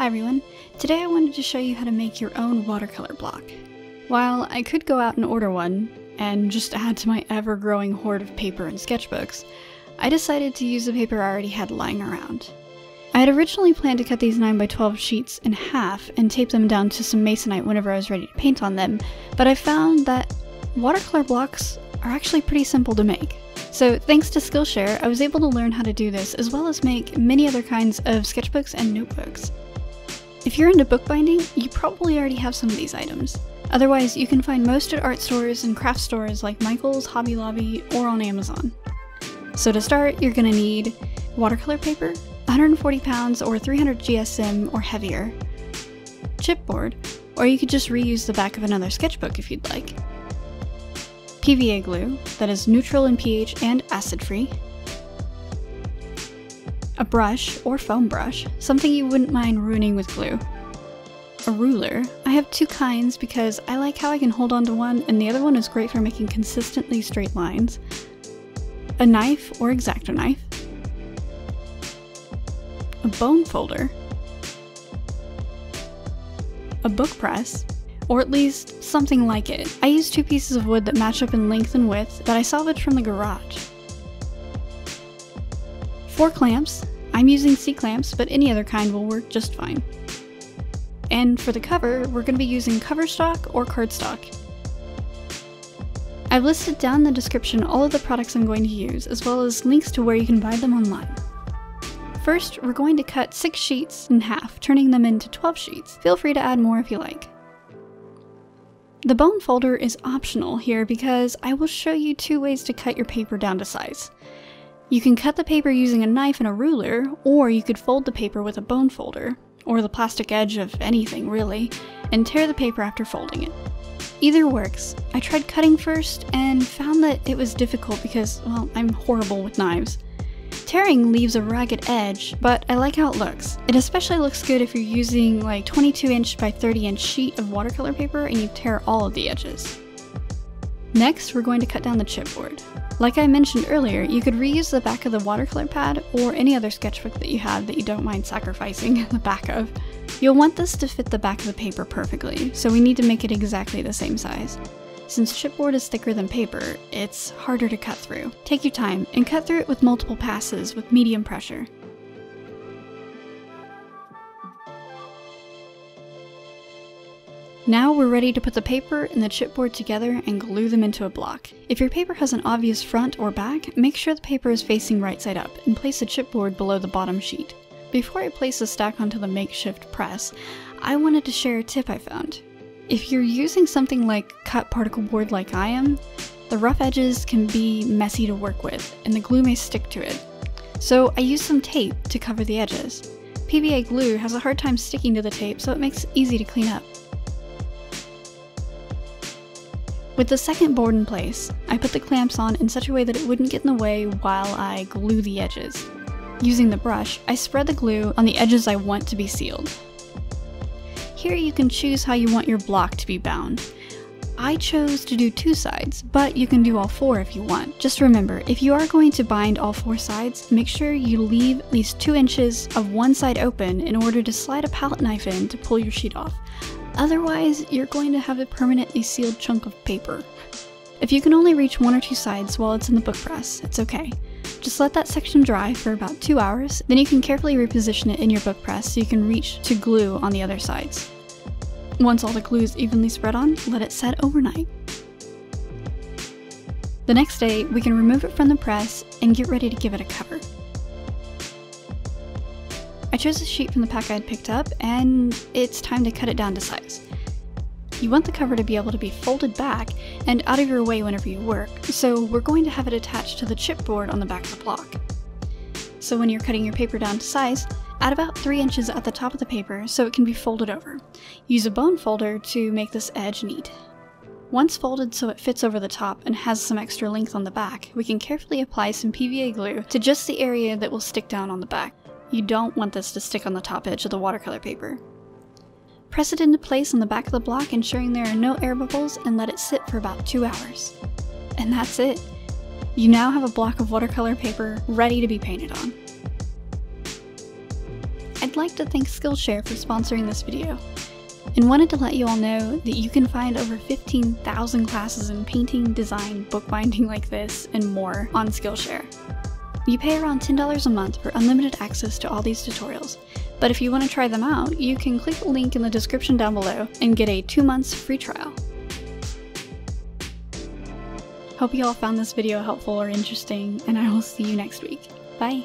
everyone, today I wanted to show you how to make your own watercolor block. While I could go out and order one, and just add to my ever-growing hoard of paper and sketchbooks, I decided to use the paper I already had lying around. I had originally planned to cut these 9x12 sheets in half and tape them down to some masonite whenever I was ready to paint on them, but I found that watercolor blocks are actually pretty simple to make. So thanks to Skillshare, I was able to learn how to do this, as well as make many other kinds of sketchbooks and notebooks. If you're into bookbinding, you probably already have some of these items. Otherwise, you can find most at art stores and craft stores like Michael's, Hobby Lobby, or on Amazon. So to start, you're going to need watercolor paper, 140 pounds or 300 GSM or heavier, chipboard, or you could just reuse the back of another sketchbook if you'd like, PVA glue that is neutral in pH and acid-free, a brush or foam brush, something you wouldn't mind ruining with glue, a ruler. I have two kinds because I like how I can hold on to one and the other one is great for making consistently straight lines, a knife or Xacto knife, a bone folder, a Bookpress, or at least something like it. I used two pieces of wood that match up in length and width that I salvaged from the garage. 4 clamps. I'm using C-clamps, but any other kind will work just fine. And for the cover, we're going to be using Coverstock or Cardstock. I've listed down in the description all of the products I'm going to use, as well as links to where you can buy them online. First, we're going to cut 6 sheets in half, turning them into 12 sheets. Feel free to add more if you like. The bone folder is optional here because I will show you 2 ways to cut your paper down to size. You can cut the paper using a knife and a ruler, or you could fold the paper with a bone folder, or the plastic edge of anything really, and tear the paper after folding it. Either works. I tried cutting first and found that it was difficult because, well, I'm horrible with knives. Tearing leaves a ragged edge, but I like how it looks. It especially looks good if you're using like 22" by 30" sheet of watercolor paper and you tear all of the edges. Next, we're going to cut down the chipboard. Like I mentioned earlier, you could reuse the back of the watercolor pad or any other sketchbook that you have that you don't mind sacrificing the back of. You'll want this to fit the back of the paper perfectly, so we need to make it exactly the same size. Since chipboard is thicker than paper, it's harder to cut through. Take your time and cut through it with multiple passes with medium pressure. Now we're ready to put the paper and the chipboard together and glue them into a block. If your paper has an obvious front or back, make sure the paper is facing right side up and place the chipboard below the bottom sheet. Before I place the stack onto the makeshift press, I wanted to share a tip I found. If you're using something like cut particle board like I am, the rough edges can be messy to work with and the glue may stick to it. So I used some tape to cover the edges. PVA glue has a hard time sticking to the tape, so it makes it easy to clean up. With the second board in place, I put the clamps on in such a way that it wouldn't get in the way while I glue the edges. Using the brush, I spread the glue on the edges I want to be sealed. Here you can choose how you want your block to be bound. I chose to do 2 sides, but you can do all 4 if you want. Just remember, if you are going to bind all 4 sides, make sure you leave at least 2 inches of one side open in order to slide a palette knife in to pull your sheet off. Otherwise, you're going to have a permanently sealed chunk of paper. If you can only reach 1 or 2 sides while it's in the book press, it's okay. Just let that section dry for about 2 hours, then you can carefully reposition it in your book press so you can reach to glue on the other sides. Once all the glue is evenly spread on, let it set overnight. The next day, we can remove it from the press and get ready to give it a cover. I chose a sheet from the pack I had picked up, and it's time to cut it down to size. You want the cover to be able to be folded back and out of your way whenever you work, so we're going to have it attached to the chipboard on the back of the block. So when you're cutting your paper down to size, add about 3 inches at the top of the paper so it can be folded over. Use a bone folder to make this edge neat. Once folded so it fits over the top and has some extra length on the back, we can carefully apply some PVA glue to just the area that will stick down on the back. You don't want this to stick on the top edge of the watercolor paper. Press it into place on the back of the block, ensuring there are no air bubbles, and let it sit for about 2 hours. And that's it! You now have a block of watercolor paper ready to be painted on. I'd like to thank Skillshare for sponsoring this video, and wanted to let you all know that you can find over 15,000 classes in painting, design, bookbinding like this, and more on Skillshare. You pay around $10 a month for unlimited access to all these tutorials, but if you want to try them out, you can click the link in the description down below and get a 2 months free trial. Hope you all found this video helpful or interesting, and I will see you next week. Bye!